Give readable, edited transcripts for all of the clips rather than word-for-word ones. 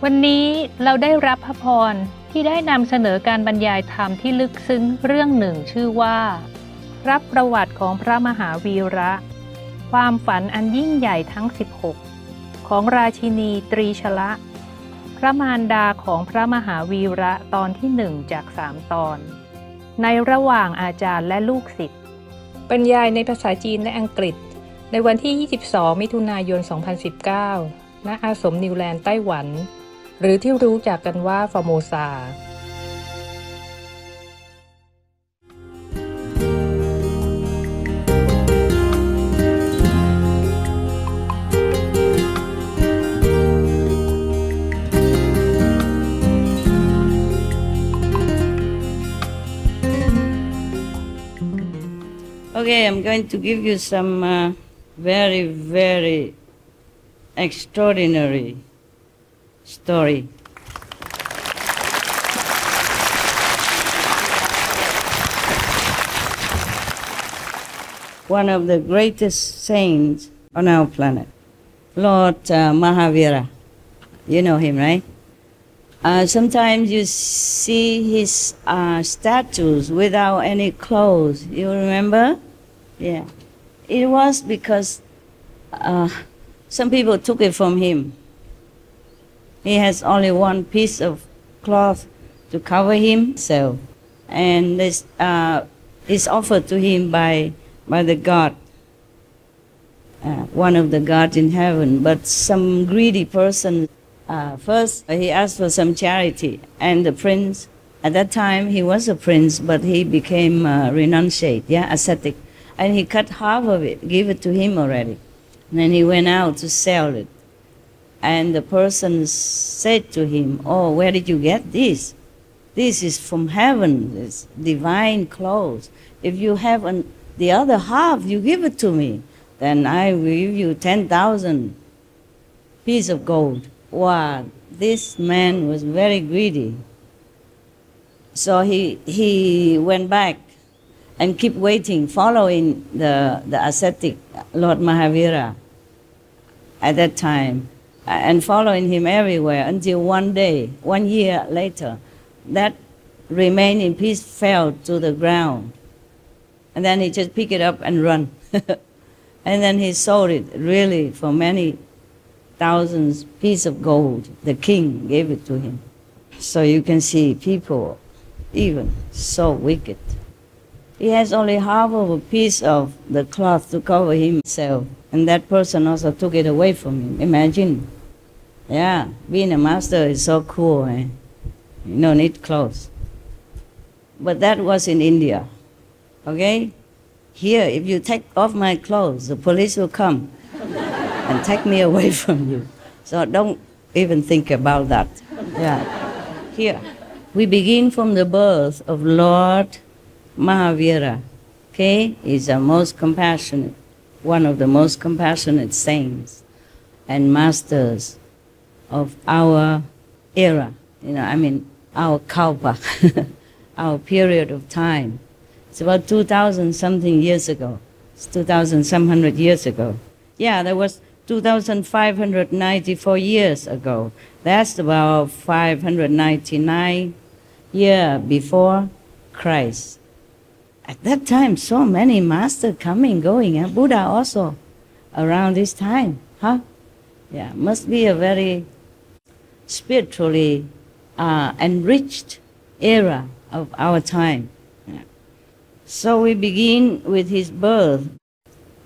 วันนี้เราได้รับพระพรที่ได้นำเสนอการบรรยายธรรมที่ลึกซึ้งเรื่องหนึ่งชื่อว่ารับประวัติของพระมหาวีระความฝันอันยิ่งใหญ่ทั้ง16ของราชินีตรีชละพระมารดาของพระมหาวีระตอนที่1จาก3ตอนในระหว่างอาจารย์และลูกศิษย์บรรยายในภาษาจีนและอังกฤษในวันที่22มิถุนายน2019ณอาสมนิวแลนด์ไต้หวันหรือที่รู้จักกันว่าฟอร์โมซาOkay, I'm going to give you some very, very extraordinary story. One of the greatest saints on our planet, Lord Mahavira. You know him, right? Sometimes you see his statues without any clothes. You remember? Yeah. It was because some people took it from him. He has only one piece of cloth to cover himself, and this is offered to him by the god, one of the gods in heaven. But some greedy person, first he asked for some charity, and the prince, at that time he was a prince, but he became renunciate, ascetic, and he cut half of it, gave it to him already. And then he went out to sell it. And the person said to him, "Oh, where did you get this? This is from heaven, it's divine clothes. If you have the other half, you give it to me. Then I will give you 10,000 pieces of gold." Wow, this man was very greedy. So he went back and keep waiting, following the ascetic Lord Mahavira at that time, and following him everywhere until one day, 1 year later, that remaining piece fell to the ground. And then he just picked it up and run. And then he sold it really for many thousands pieces of gold. The king gave it to him. So you can see people even so wicked. He has only half of a piece of the cloth to cover himself, and that person also took it away from him. Imagine. Yeah, being a master is so cool, eh? You don't need clothes. But that was in India, okay? Here, if you take off my clothes, the police will come and take me away from you. So don't even think about that. Yeah. Here, we begin from the birth of Lord Mahavira, okay? He's the most compassionate, one of the most compassionate saints and masters of our era, our kalpa, our period of time. It's about 2,000 something years ago. It's 2,000 some hundred years ago. Yeah, that was 2,594 years ago. That's about 599 years before Christ. At that time, so many masters coming, going, and Buddha also around this time, huh? Yeah, must be a very spiritually enriched era of our time. Yeah. So we begin with his birth.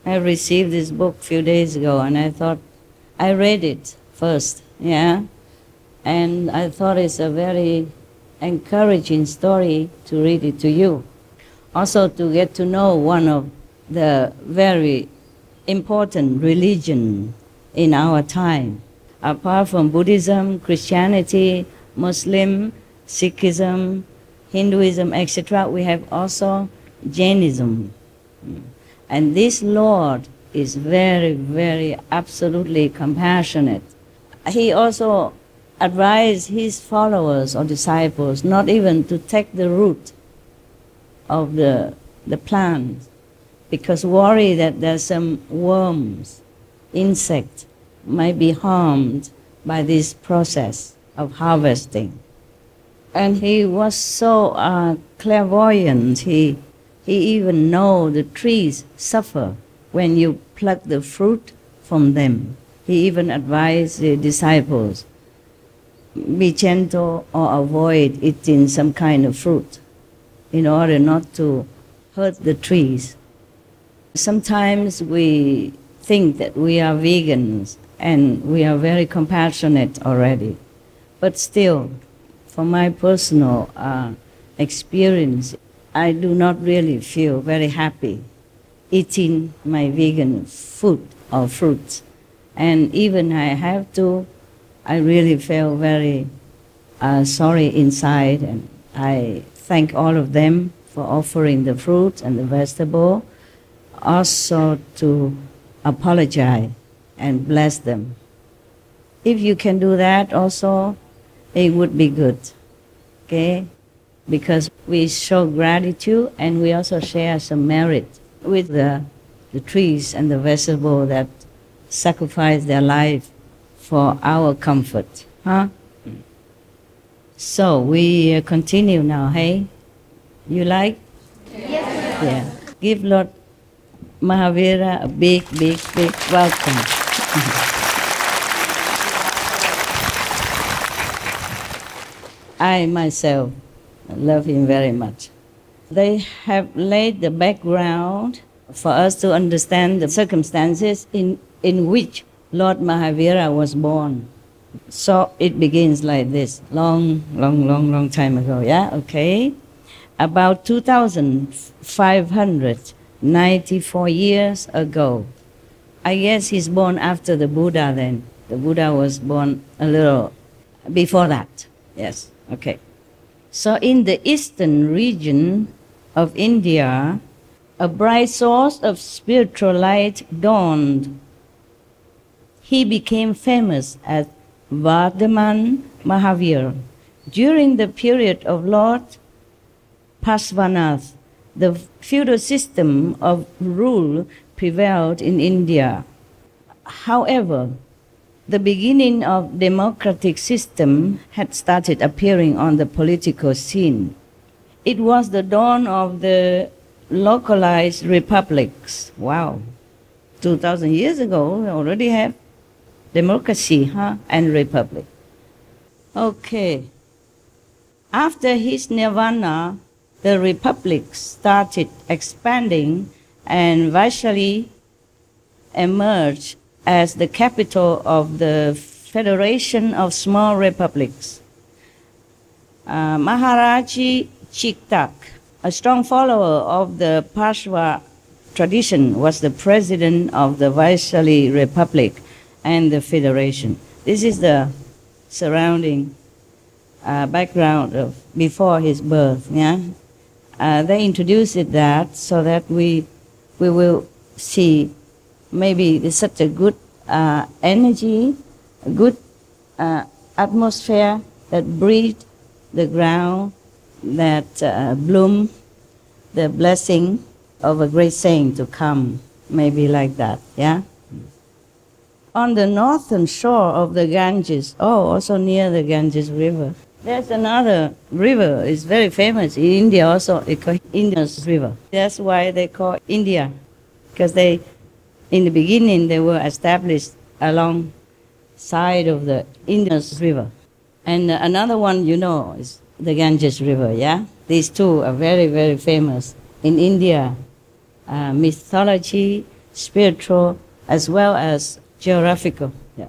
I received this book a few days ago, and I read it first, and I thought it's a very encouraging story to read it to you. Also to get to know one of the very important religion in our time. Apart from Buddhism, Christianity, Muslim, Sikhism, Hinduism, etc., we have also Jainism. And this Lord is very, very absolutely compassionate. He also advised his followers or disciples not even to take the root of the plant, because worry that there's some worms, insects might be harmed by this process. of harvesting. And he was so clairvoyant. He even know the trees suffer when you pluck the fruit from them. He even advised the disciples, be gentle or avoid eating some kind of fruit in order not to hurt the trees. Sometimes we think that we are vegans and we are very compassionate already. But still, from my personal experience, I do not really feel very happy eating my vegan food or fruits. And even I have to, I really feel very sorry inside, and I thank all of them for offering the fruit and the vegetable, also to apologize and bless them. If you can do that also, it would be good, okay? Because we show gratitude and we also share some merit with the trees and the vegetable that sacrifice their life for our comfort, huh? So we continue now, hey? You like? Yes. Yeah. Give Lord Mahavira a big, big, big welcome. I myself love him very much. They have laid the background for us to understand the circumstances in which Lord Mahavira was born. So it begins like this, long time ago, yeah? Okay. About 2,594 years ago. I guess he's born after the Buddha then. The Buddha was born a little before that, yes, okay. So in the eastern region of India, a bright source of spiritual light dawned. He became famous as Vardhaman Mahavira. During the period of Lord Parshvanath, the feudal system of rule prevailed in India. However, the beginning of democratic system had started appearing on the political scene. It was the dawn of the localized republics. Wow, 2,000 years ago we already have democracy, huh? And republic. Okay. After his nirvana, the republic started expanding and Vaishali emerged as the capital of the Federation of Small Republics. Maharaji Chiktak, a strong follower of the Pashwa tradition, was the president of the Vaishali Republic and the Federation. This is the surrounding background of before his birth. Yeah, they introduced it that so that we will see maybe there's such a good energy, a good atmosphere that breathed the ground, that bloom the blessing of a great saint to come, maybe like that, yeah? On the northern shore of the Ganges, also near the Ganges River, there's another river, it's very famous in India also, it's called Indus River. That's why they call India, because they, in the beginning, they were established along side of the Indus River. And another one, you know, is the Ganges River, yeah? These two are very, very famous in India. Mythology, spiritual, as well as geographical. Yeah.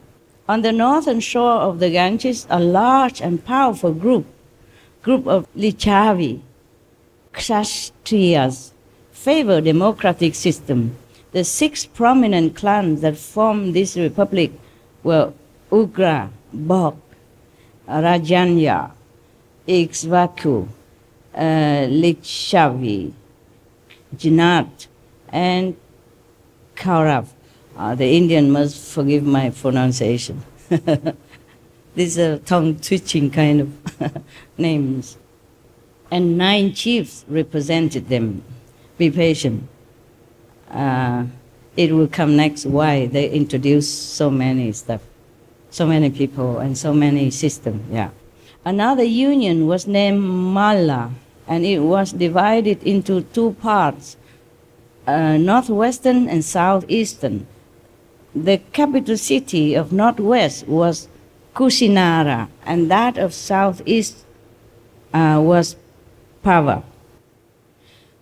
On the northern shore of the Ganges, a large and powerful group of Lichavi, Kshatriyas, favor democratic system. The 6 prominent clans that formed this republic were Ugra, Bhog, Rajanya, Ikshvaku, Lichavi, Jinat, and Kaurav. The Indian must forgive my pronunciation. These are tongue-twitching kind of names. And 9 chiefs represented them. Be patient. It will come next why they introduce so many stuff. so many people and so many systems. Yeah. Another union was named Malla, and it was divided into two parts, northwestern and southeastern. The capital city of northwest was Kusinara, and that of southeast was Pava.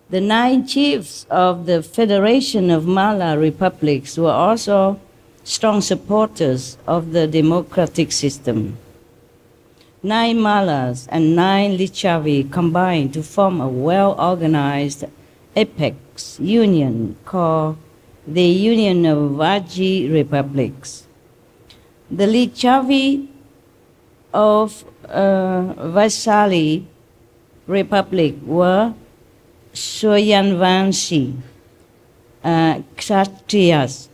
The 9 chiefs of the Federation of Malla republics were also strong supporters of the democratic system. 9 Mallas and 9 Lichavi combined to form a well-organized apex union called the Union of Vaji Republics. The Lichavi of Vaishali Republic were Soyanvanshi, Kshatriyas,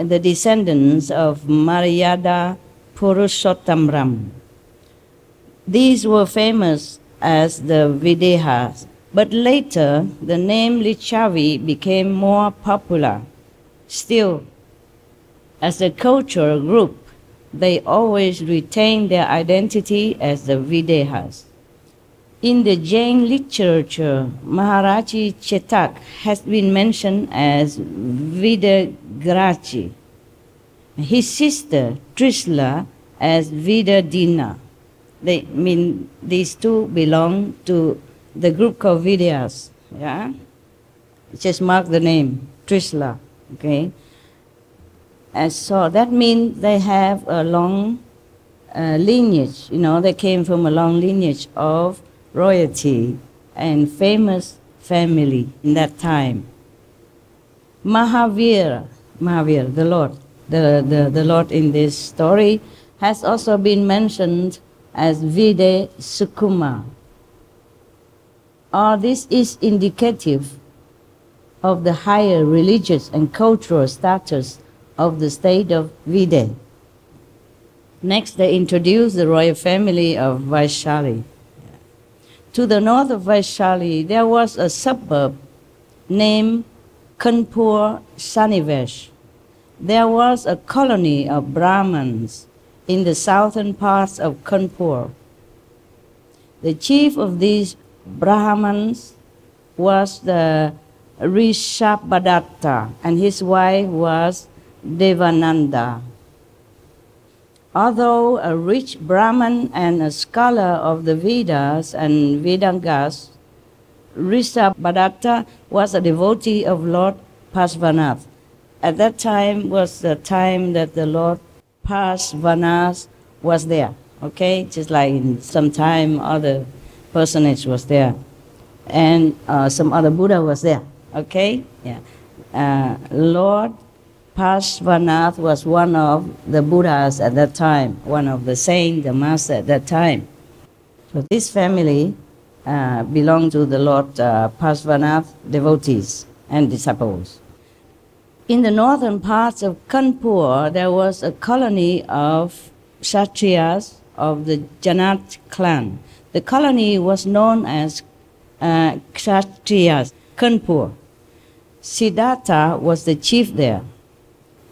the descendants of Maryada Purushottamram. These were famous as the Videhas, but later the name Lichavi became more popular. Still, as a cultural group, they always retained their identity as the Videhas. In the Jain literature, Maharaji Chetak has been mentioned as Vidagrachi, his sister Trishala as Vidadina. These two belong to the group called Vidyas. Yeah? Just mark the name, Trishala. Okay? And so that means they have a long lineage. You know, they came from a long lineage of royalty and famous family in that time. Mahavira, the Lord, the Lord in this story, has also been mentioned as Vide Sukuma. All this is indicative of the higher religious and cultural status of the state of Vide. Next, they introduce the royal family of Vaishali. To the north of Vaishali, there was a suburb named Kanpur Sanivesh. There was a colony of Brahmins in the southern parts of Kanpur. The chief of these Brahmins was the Rishabhadatta, and his wife was Devananda. Although a rich Brahman and a scholar of the Vedas and Vedangas, Rishabhadatta was a devotee of Lord Parshvanath. At that time was the time that the Lord Parshvanath was there, okay? Just like in some time other personage was there. And some other Buddha was there, okay? Yeah. Lord Parshvanath was one of the Buddhas at that time, one of the saints, the master at that time. So this family belonged to the Lord Parshvanath devotees and disciples. In the northern parts of Kanpur, there was a colony of Kshatriyas of the Janat clan. The colony was known as Kshatriyas, Kanpur. Siddhartha was the chief there.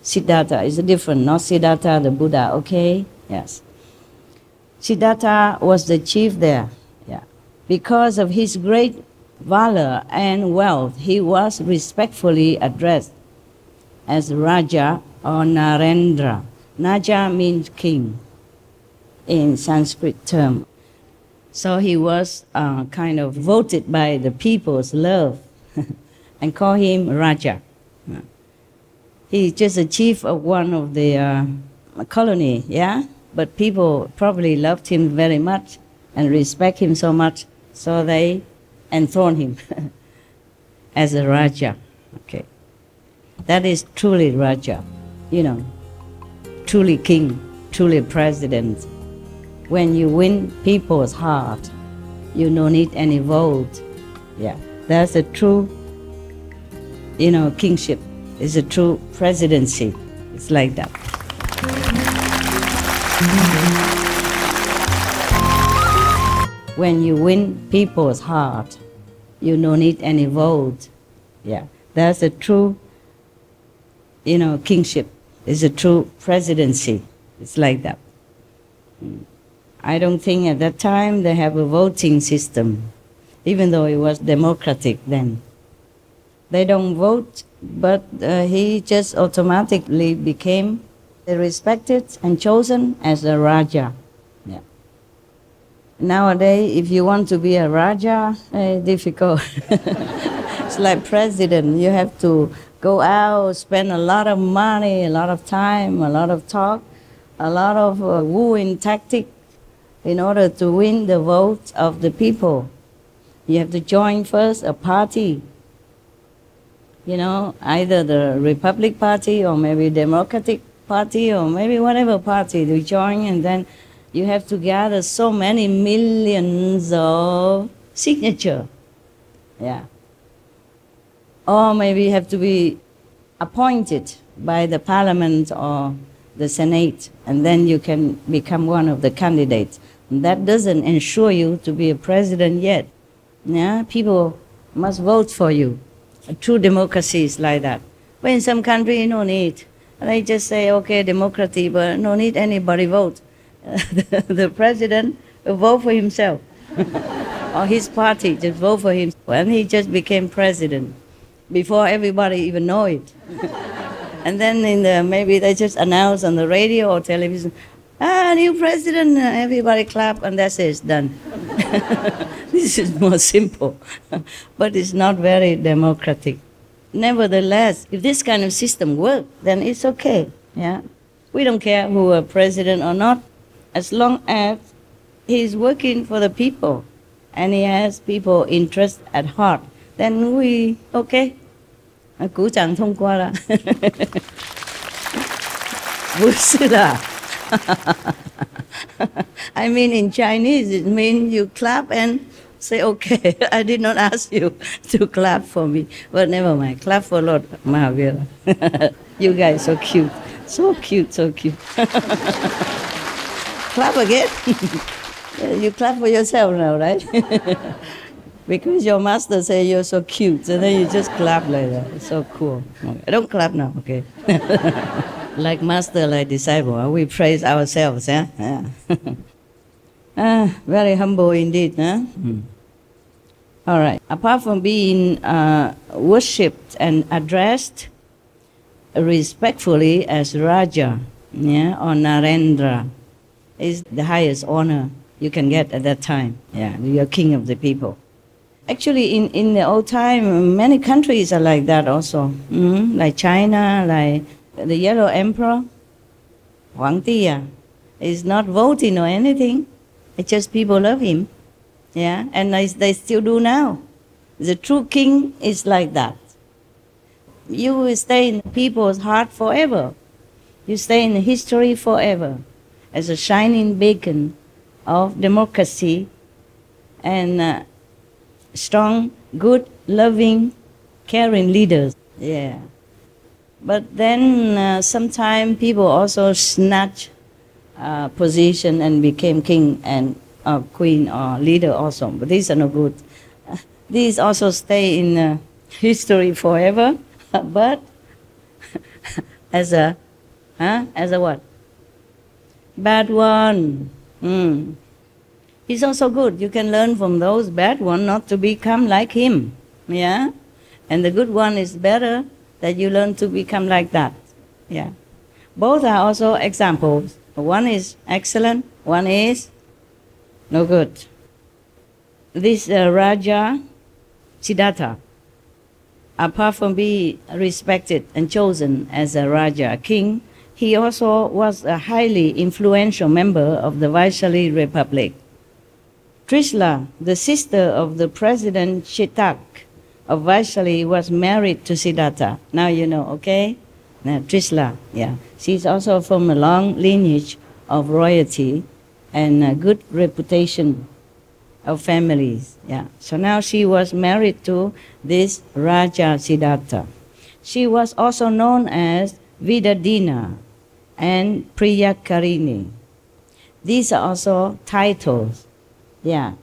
Siddhartha is different, not Siddhartha the Buddha, okay? Yes. Siddhartha was the chief there. Yeah. Because of his great valor and wealth, he was respectfully addressed as Raja or Narendra. Naja means king in Sanskrit term. So he was kind of voted by the people's love and call him Raja. He's just a chief of one of the colony, yeah? But people probably loved him very much and respect him so much, so they enthroned him as a Raja. Okay. That is truly Raja, you know, truly king, truly president. When you win people's heart, you don't need any vote. Yeah, that's a true, you know, kingship. It's a true presidency. It's like that. When you win people's heart, you don't need any vote. Yeah, that's a true, you know, kingship. It's a true presidency. It's like that. I don't think at that time they have a voting system, even though it was democratic then. They don't vote, but he just automatically became respected and chosen as a Raja. Yeah. Nowadays, if you want to be a Raja, difficult. It's like president. You have to go out, spend a lot of money, a lot of time, a lot of talk, a lot of wooing tactic in order to win the vote of the people. You have to join first a party. You know, either the Republic Party or maybe Democratic Party or maybe whatever party to join, and then you have to gather so many millions of signatures. Yeah. Or maybe you have to be appointed by the Parliament or the Senate, and then you can become one of the candidates. And that doesn't ensure you to be a president yet. Yeah? People must vote for you. A true democracy is like that. But in some countries, no need. They just say, okay, democracy, but no need anybody vote. The president will vote for himself. Or his party just vote for him. And he just became president before everybody even know it. And then maybe they just announce on the radio or television, new president, everybody clap, and that's it, it's done. This is more simple, but it's not very democratic. Nevertheless, if this kind of system works, then it's okay. Yeah, we don't care who are president or not, as long as he's working for the people and he has people interest at heart. Then we okay. Cú chẳng thông qua là. 不是的。I mean, in Chinese, it means you clap and say, okay, I did not ask you to clap for me. But never mind, clap for Lord Mahavira. You guys so cute. So cute, so cute. Clap again. You clap for yourself now, right? Because your master say you're so cute, and then you just clap like that. It's so cool. Okay. Don't clap now, okay? Like master, like disciple, we praise ourselves. Yeah? Very humble indeed. Huh? All right. Apart from being worshipped and addressed respectfully as Raja, yeah, or Narendra, is the highest honor you can get at that time. Yeah, you're king of the people. Actually, in the old time, many countries are like that also. Like China, like the Yellow Emperor, Hoàng Ti, is not voting or anything. It's just people love him. Yeah, and they still do now. The true king is like that. You will stay in people's heart forever. You stay in history forever as a shining beacon of democracy and strong, good, loving, caring leaders. Yeah. But then sometimes people also snatch position and became king and queen or leader also. But these are no good. These also stay in history forever. But as a what? Bad one. He's also good. You can learn from those bad ones not to become like him. Yeah? And the good one is better that you learn to become like that. Yeah. Both are also examples. One is excellent, one is no good. This Raja Siddhartha, apart from being respected and chosen as a Raja, a king, he also was a highly influential member of the Vaishali Republic. Trishala, the sister of the President Chetak of Vaishali, was married to Siddhartha. Now you know, okay? Now, Trishala, yeah. She's also from a long lineage of royalty and a good reputation of families. Yeah. So now she was married to this Raja Siddhartha. She was also known as Vidadina and Priyakarini. These are also titles, yeah,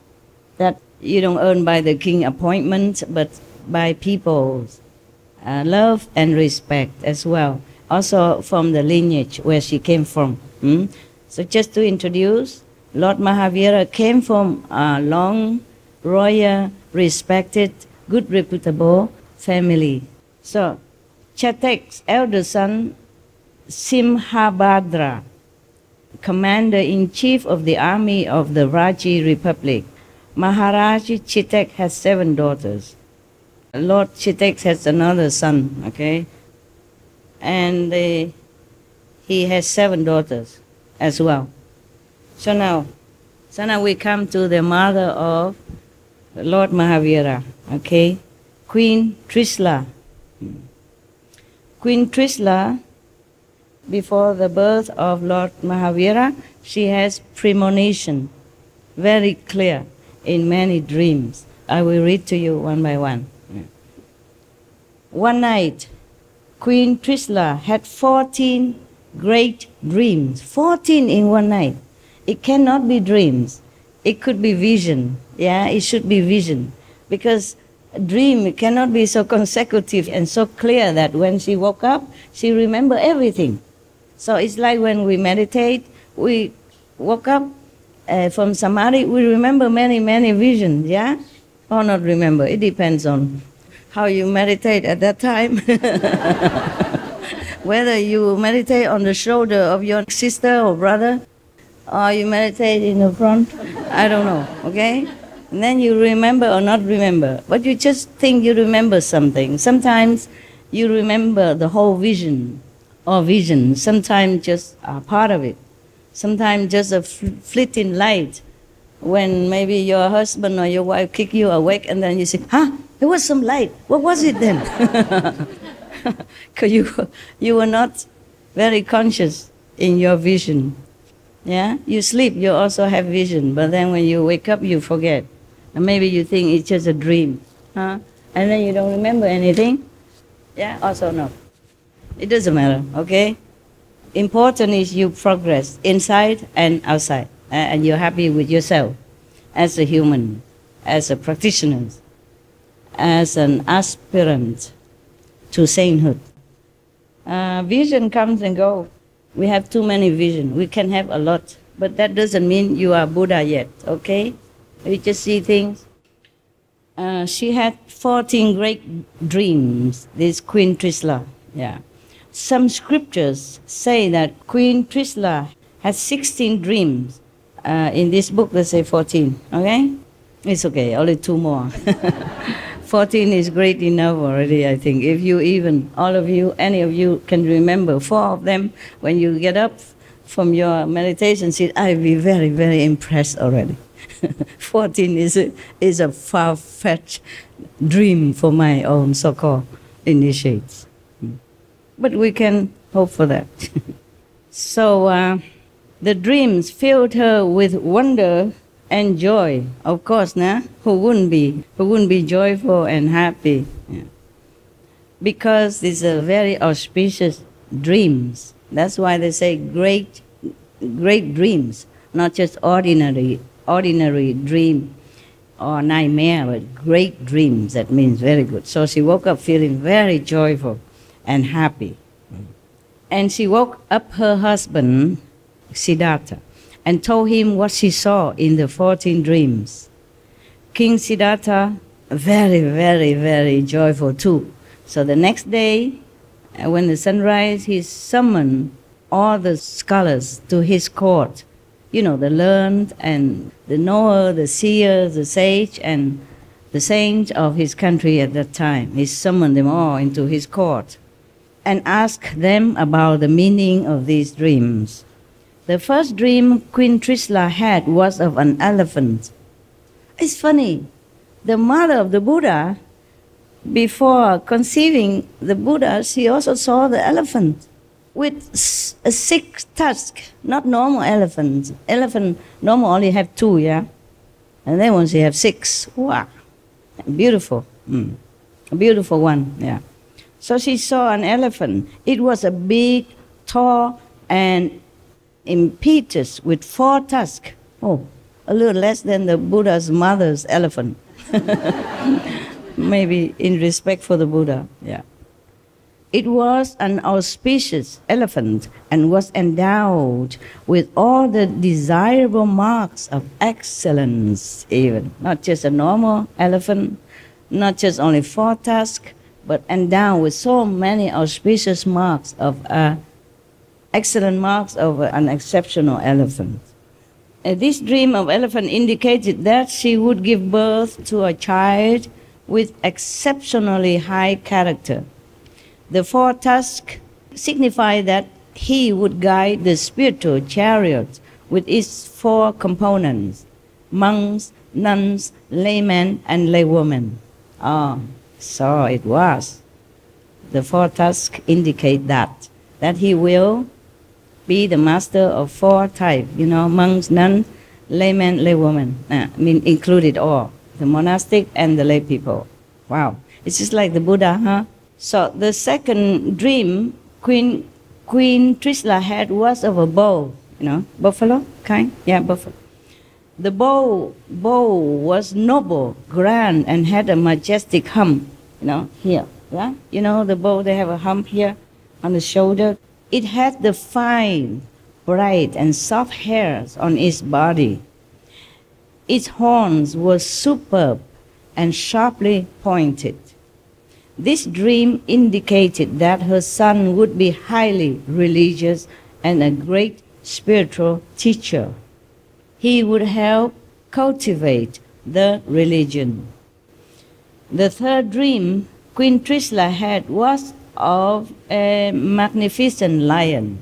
that you don't earn by the king appointment, but by people's love and respect as well. also from the lineage where she came from. So just to introduce, Lord Mahavira came from a long, royal, respected, good, reputable family. So Chatek's elder son, Simhabhadra, commander-in-chief of the army of the Raji Republic. Maharaj Chitek has 7 daughters. Lord Chitek has another son, okay? And he has 7 daughters as well. So now we come to the mother of Lord Mahavira, okay? Queen Trishla. Queen Trishla, before the birth of Lord Mahavira, she has premonition, very clear, in many dreams. I will read to you one by one. One night, Queen Trishla had 14 great dreams. 14 in one night. It cannot be dreams. It could be vision. Yeah, it should be vision. Because a dream cannot be so consecutive and so clear that when she woke up, she remembered everything. So it's like when we meditate, we woke up from samadhi, we remember many, many visions, yeah? Or not remember, it depends on how you meditate at that time. Whether you meditate on the shoulder of your sister or brother, or you meditate in the front, I don't know, okay? And then you remember or not remember, but you just think you remember something. Sometimes you remember the whole vision or vision, sometimes just a part of it. Sometimes just a fleeting light when maybe your husband or your wife kick you awake and then you say, there was some light. What was it then? Because you were not very conscious in your vision. Yeah? You sleep, you also have vision, but then when you wake up, you forget. And maybe you think it's just a dream. And then you don't remember anything. Yeah, also no. It doesn't matter, okay? Important is you progress inside and outside, and you're happy with yourself as a human, as a practitioner, as an aspirant to sainthood. Vision comes and goes. We have too many visions. We can have a lot, but that doesn't mean you are Buddha yet, okay? We just see things. She had 14 great dreams, this Queen Trishla, yeah. Some scriptures say that Queen Trishla had 16 dreams. In this book, they say 14, okay? It's okay, only 2 more. 14 is great enough already, I think. If you even, all of you, any of you can remember 4 of them, when you get up from your meditation seat, I'll be very, very impressed already. 14 is a far-fetched dream for my own so-called initiates. But we can hope for that. So the dreams filled her with wonder and joy. Of course, who wouldn't be joyful and happy? Yeah. Because these are very auspicious dreams. That's why they say great dreams, not just ordinary dream or nightmare, but great dreams. That means very good. So she woke up feeling very joyful and happy. And she woke up her husband, Siddhartha, and told him what she saw in the 14 dreams. King Siddhartha, very, very, very joyful too. So the next day, when the sun rises, he summoned all the scholars to his court. You know, the learned and the knower, the seer, the sage, and the saints of his country at that time. He summoned them all into his court and asked them about the meaning of these dreams. The first dream Queen Trishla had was of an elephant. It's funny, the mother of the Buddha, before conceiving the Buddha, she also saw the elephant with a 6 tusks, not normal elephants. Elephant normal only have 2, yeah? And then once you have 6, wow, beautiful, a beautiful one, yeah. So she saw an elephant. It was a big, tall, and impetuous with 4 tusks. Oh, a little less than the Buddha's mother's elephant. Maybe in respect for the Buddha, yeah. It was an auspicious elephant and was endowed with all the desirable marks of excellence even. Not just a normal elephant, not just only 4 tusks, but endowed with so many auspicious marks of excellent marks of an exceptional elephant. This dream of elephant indicated that she would give birth to a child with exceptionally high character. The 4 tusks signify that he would guide the spiritual chariot with its 4 components: monks, nuns, laymen, and laywomen. So it was. The 4 tusks indicate that he will be the master of 4 types, monks, nuns, laymen, laywomen. Included all, the monastic and the lay people. Wow. It's just like the Buddha, huh? So the second dream Queen Trishala had was of a bull, buffalo kind? Yeah, buffalo. The bull was noble, grand, and had a majestic hump, here. Yeah? The bull, they have a hump here on the shoulder. It had the fine, bright, and soft hairs on its body. Its horns were superb and sharply pointed. This dream indicated that her son would be highly religious and a great spiritual teacher. He would help cultivate the religion. The third dream Queen Trishala had was of a magnificent lion.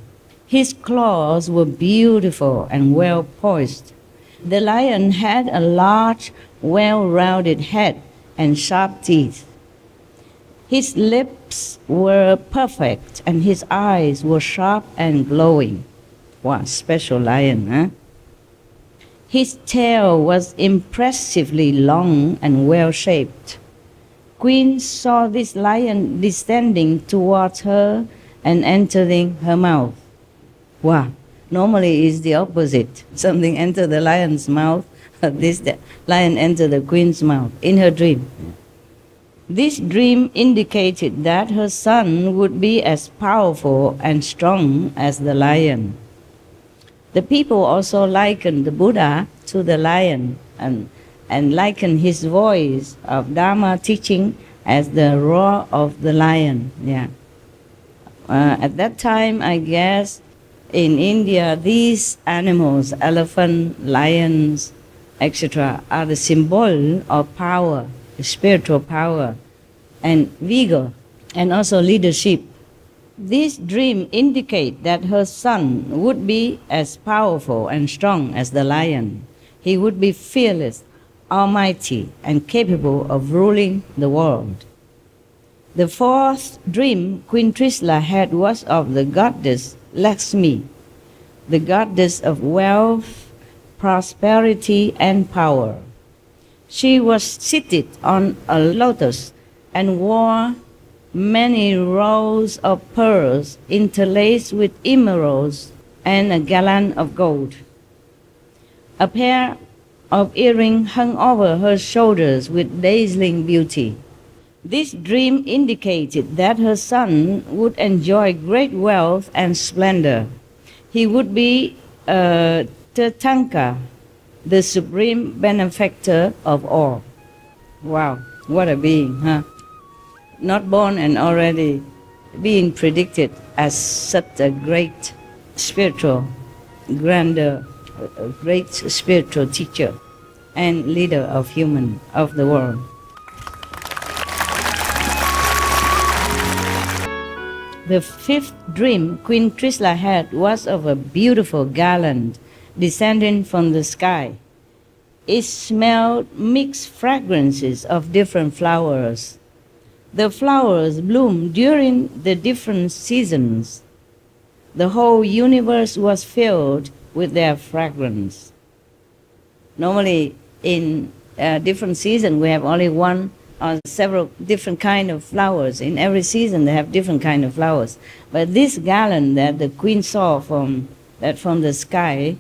His claws were beautiful and well poised. The lion had a large, well-rounded head and sharp teeth. His lips were perfect and his eyes were sharp and glowing. Wow, special lion, huh? His tail was impressively long and well-shaped. Queen saw this lion descending towards her and entering her mouth. Wow, normally it's the opposite. Something entered the lion's mouth, the lion entered the queen's mouth in her dream. This dream indicated that her son would be as powerful and strong as the lion. The people also likened the Buddha to the lion and likened his voice of Dharma teaching as the roar of the lion. Yeah. At that time, I guess, in India, these animals, elephant, lions, etc., are the symbol of power, spiritual power, and vigor, and also leadership. This dream indicates that her son would be as powerful and strong as the lion. He would be fearless, almighty, and capable of ruling the world. The fourth dream Queen Trishala had was of the goddess Lakshmi, the goddess of wealth, prosperity, and power. She was seated on a lotus and wore many rows of pearls interlaced with emeralds and a garland of gold. A pair of earrings hung over her shoulders with dazzling beauty. This dream indicated that her son would enjoy great wealth and splendor. He would be Tirthanka, the supreme benefactor of all. Wow, what a being, huh? Not born and already being predicted as such a great spiritual grandeur, a great spiritual teacher and leader of the world. The fifth dream Queen Trishala had was of a beautiful garland descending from the sky. It smelled mixed fragrances of different flowers. The flowers bloom during the different seasons. The whole universe was filled with their fragrance. Normally, in different seasons, we have only one or several different kinds of flowers. In every season, they have different kinds of flowers. But this garland that the queen saw from the sky,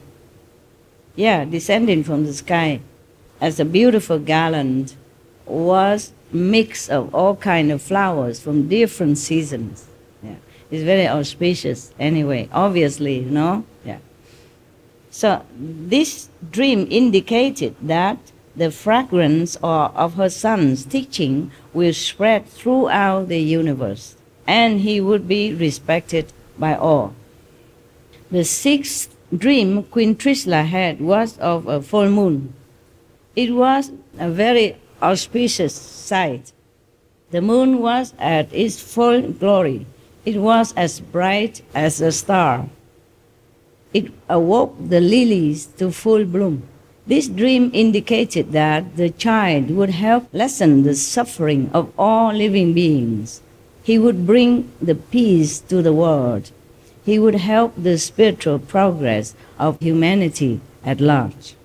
descending from the sky, as a beautiful garland, was mix of all kinds of flowers from different seasons. It's very auspicious anyway, obviously, you know? Yeah. So this dream indicated that the fragrance of her son's teaching will spread throughout the universe, and he would be respected by all. The sixth dream Queen Trishla had was of a full moon. It was a very auspicious sight. The moon was at its full glory. It was as bright as a star. It awoke the lilies to full bloom. This dream indicated that the child would help lessen the suffering of all living beings. He would bring the peace to the world. He would help the spiritual progress of humanity at large.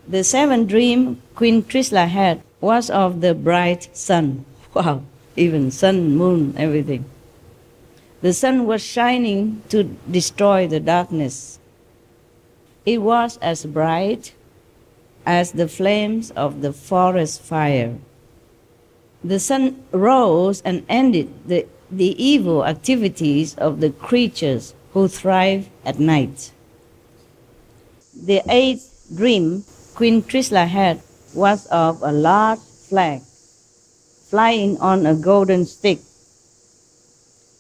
The seventh dream Queen Trishla had was of the bright sun. Wow, even sun, moon, everything. The sun was shining to destroy the darkness. It was as bright as the flames of the forest fire. The sun rose and ended the evil activities of the creatures who thrive at night. The eighth dream Queen Trishla had was of a large flag flying on a golden stick.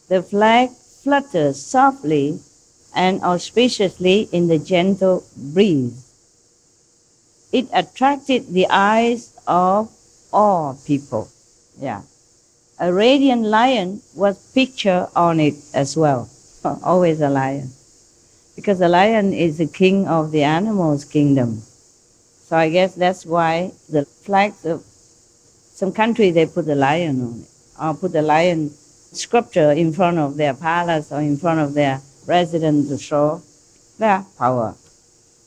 The flag fluttered softly and auspiciously in the gentle breeze. It attracted the eyes of all people. Yeah. A radiant lion was pictured on it as well. Always a lion. Because the lion is the king of the animals' kingdom. So I guess that's why the flags of some country they put a lion on it. Or put a lion sculpture in front of their palace or in front of their residence to show their power.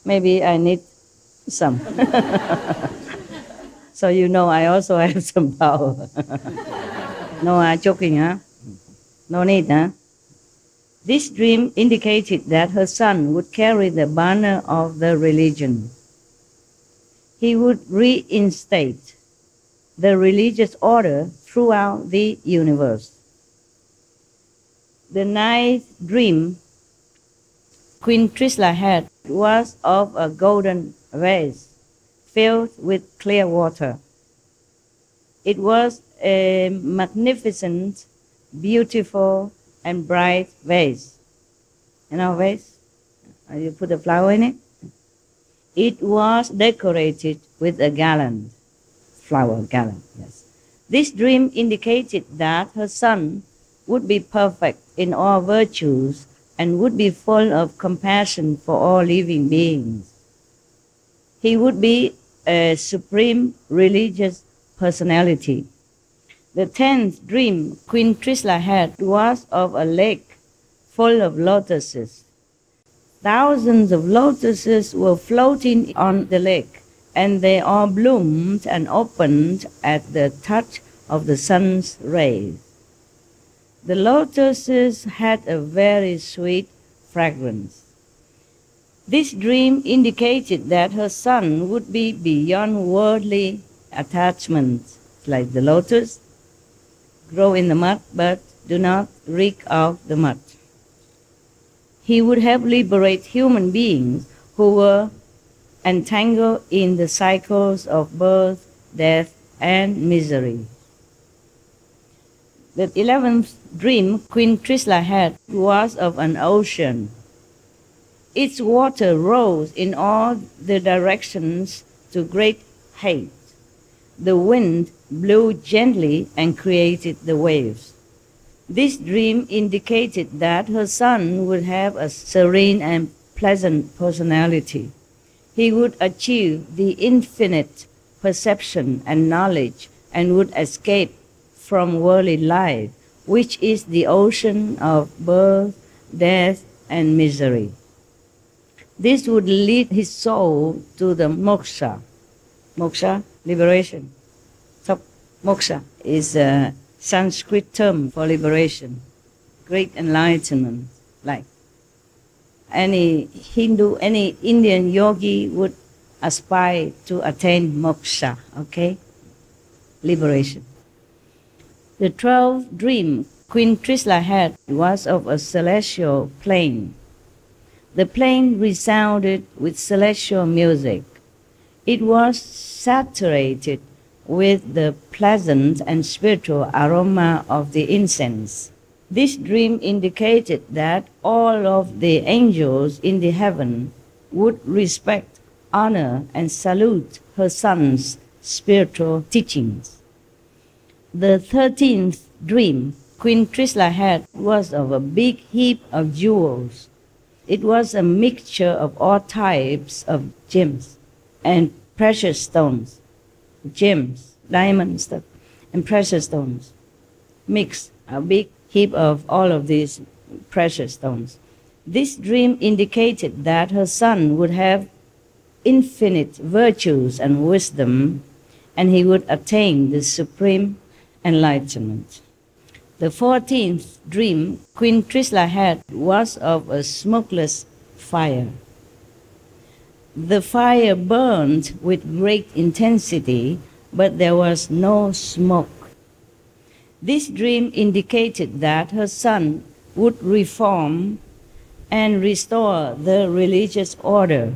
Maybe I need some. So you know I also have some power. No, joking, huh? No need, huh? This dream indicated that her son would carry the banner of the religion. He would reinstate the religious order throughout the universe. The ninth dream Queen Trishla had was of a golden vase filled with clear water. It was a magnificent, beautiful, and bright vase. You know vase? You put a flower in it? It was decorated with a garland, flower garland, yes. This dream indicated that her son would be perfect in all virtues and would be full of compassion for all living beings. He would be a supreme religious personality. The 10th dream Queen Trishla had was of a lake full of lotuses. Thousands of lotuses were floating on the lake, and they all bloomed and opened at the touch of the sun's rays. The lotuses had a very sweet fragrance. This dream indicated that her son would be beyond worldly attachments, like the lotus, grow in the mud but do not reek of the mud. He would help liberate human beings who were entangled in the cycles of birth, death, and misery. The 11th dream Queen Trishla had was of an ocean. Its water rose in all the directions to great height. The wind blew gently and created the waves. This dream indicated that her son would have a serene and pleasant personality. He would achieve the infinite perception and knowledge and would escape from worldly life, which is the ocean of birth, death, and misery. This would lead his soul to the moksha. Moksha, liberation. So, moksha is a Sanskrit term for liberation, great enlightenment. Like any Hindu, any Indian yogi would aspire to attain moksha, okay? Liberation. The 12th dream Queen Trishala had was of a celestial plane. The plane resounded with celestial music. It was saturated with the pleasant and spiritual aroma of the incense. This dream indicated that all of the angels in the heaven would respect, honor, and salute her son's spiritual teachings. The 13th dream Queen Trishala had was of a big heap of jewels. It was a mixture of all types of gems and precious stones, gems, diamonds, stuff, and precious stones, mixed, a big heap of all of these precious stones. This dream indicated that her son would have infinite virtues and wisdom, and he would attain the supreme enlightenment. The 14th dream Queen Trishala had was of a smokeless fire. The fire burned with great intensity, but there was no smoke. This dream indicated that her son would reform and restore the religious order.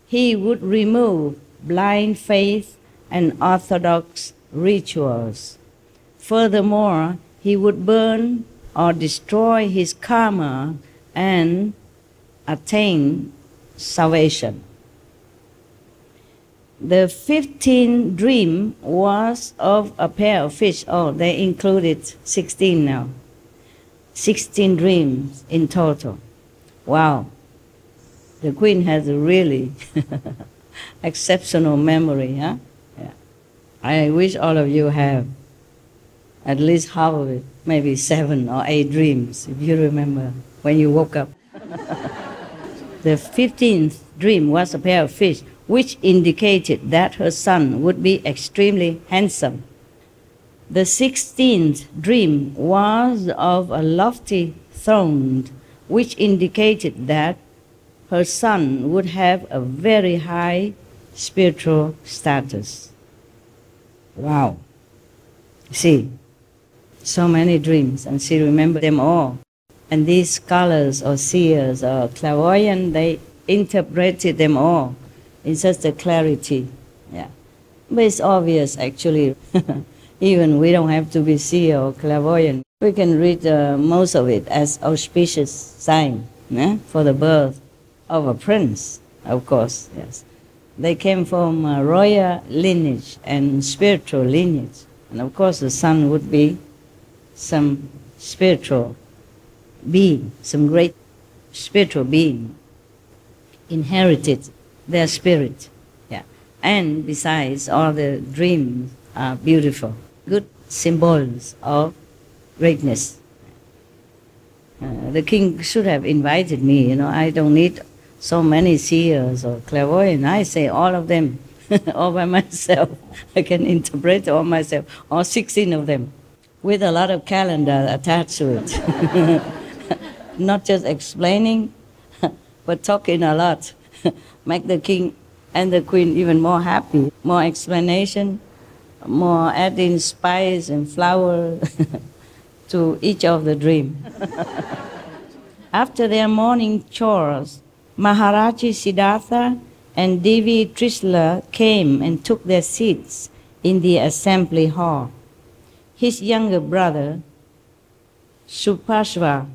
He would remove blind faith and orthodox rituals. Furthermore, he would burn or destroy his karma and attain salvation. The 15th dream was of a pair of fish. Oh, they included 16 now. 16 dreams in total. Wow. The Queen has a really exceptional memory, huh? Yeah. I wish all of you have at least half of it, maybe 7 or 8 dreams, if you remember when you woke up. The 15th dream was a pair of fish, which indicated that her son would be extremely handsome. The 16th dream was of a lofty throne, which indicated that her son would have a very high spiritual status. Wow. See, so many dreams, and she remembered them all. And these scholars or seers or clairvoyants, they interpreted them all in such a clarity. Yeah. But it's obvious, actually. Even we don't have to be seer or clairvoyant. We can read most of it as auspicious sign for the birth of a prince, of course, yes. They came from a royal lineage and spiritual lineage. And of course the son would be some spiritual being, some great spiritual being, inherited their spirit. Yeah. And besides, all the dreams are beautiful, good symbols of greatness. The king should have invited me, I don't need so many seers or clairvoyants. I say all of them, all by myself. I can interpret all myself, all 16 of them, with a lot of calendar attached to it. Not just explaining, but talking a lot. Make the king and the queen even more happy. More explanation, more adding spice and flour to each of the dream. After their morning chores, Maharaji Siddhartha and Devi Trishala came and took their seats in the assembly hall. His younger brother, Supashva,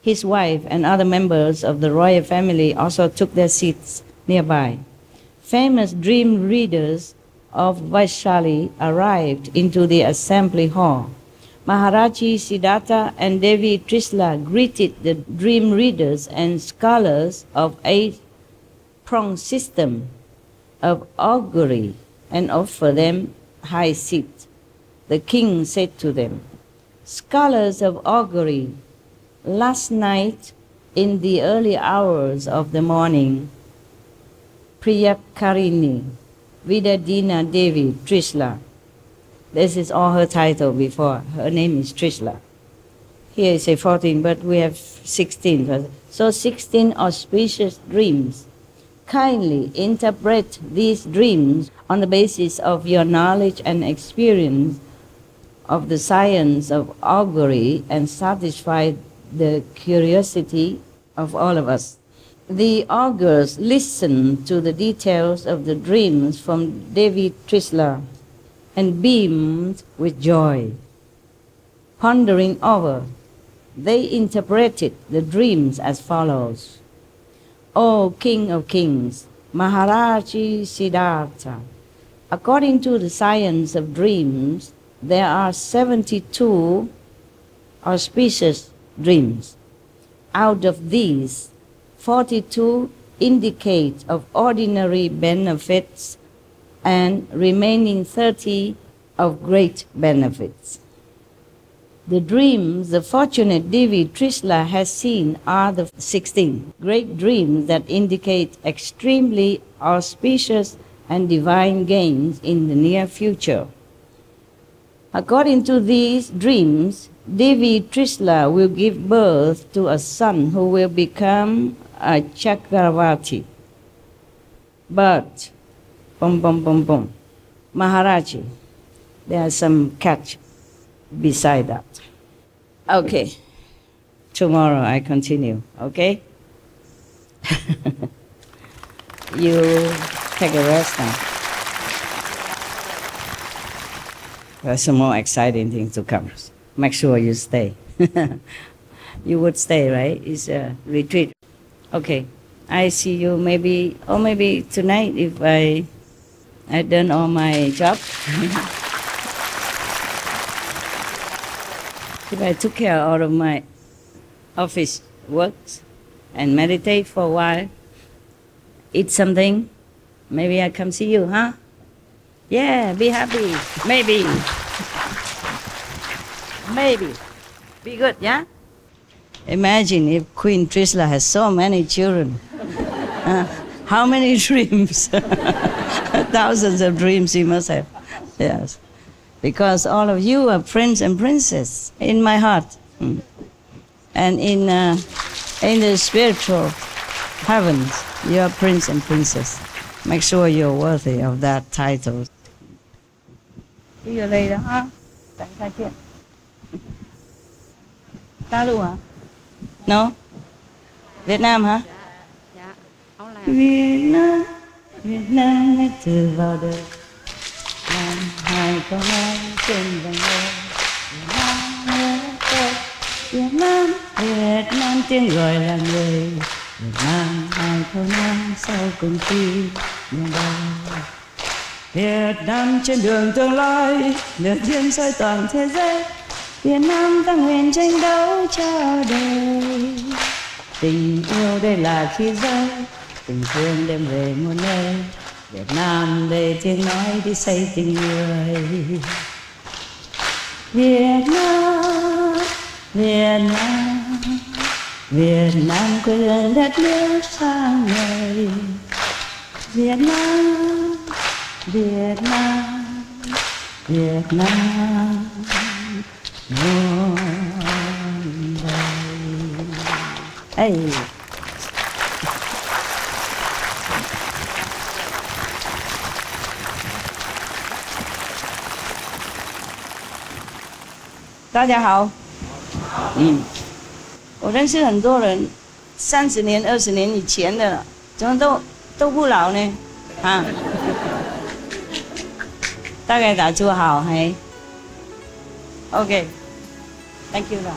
his wife, and other members of the royal family also took their seats nearby. Famous dream readers of Vaishali arrived into the assembly hall. Maharaji Siddhartha and Devi Trishala greeted the dream readers and scholars of 8-pronged system of augury and offered them high seats. The king said to them, "Scholars of augury, last night in the early hours of the morning, Priyakarini, Vidadina Devi Trishala," this is all her title before, her name is Trishala. Here is a 14, but we have 16. So 16 auspicious dreams. Kindly interpret these dreams on the basis of your knowledge and experience of the science of augury and satisfied the curiosity of all of us. The augurs listened to the details of the dreams from Devi Trishala and beamed with joy. Pondering over, they interpreted the dreams as follows. O King of Kings, Maharaji Siddhartha, according to the science of dreams, there are 72 auspicious dreams. Out of these, 42 indicate of ordinary benefits and remaining 30 of great benefits. The dreams the fortunate Devi Trishala has seen are the 16 great dreams that indicate extremely auspicious and divine gains in the near future. According to these dreams, Devi Trishala will give birth to a son who will become a Chakravarti. But, Maharaji, there are some catch beside that. Okay, tomorrow I continue, okay? You take a rest now. There's some more exciting things to come. Make sure you stay. You would stay, right? It's a retreat. Okay, I see you maybe tonight if I done all my job. If I took care out of my office works and meditate for a while, eat something, maybe I come see you, huh? Yeah, be happy. Maybe. Maybe. Be good, yeah? Imagine if Queen Trishala has so many children. How many dreams? Thousands of dreams she must have. Yes. Because all of you are prince and princess in my heart. And in the spiritual heavens, you are prince and princess. Make sure you're worthy of that title. See you later, huh? Dalu hả? No? Việt Nam hả? Dạ, không làm. Việt Nam ngay từ vào đời. Làm hai con ai trên vòng đời. Việt Nam tiếng gọi là người. Việt Nam hai con ai sau cùng khi miền Bắc. Việt Nam trên đường tương lai, lửa thiên soi toàn thế giới. Việt Nam ta nguyện tranh đấu cho đời. Tình yêu đây là khí giới, tình thương đem về muôn nơi. Việt Nam đây tiếng nói đi xây tình người. Việt Nam, Việt Nam, Việt Nam quê hương đất nước sang ngời. Việt Nam, Việt Nam, Việt Nam muôn đời. Hey.大家好。我认识很多人，30年、20年以前的，怎么都不老呢？啊？大概打住好，嘿。OK，Thank you 啦。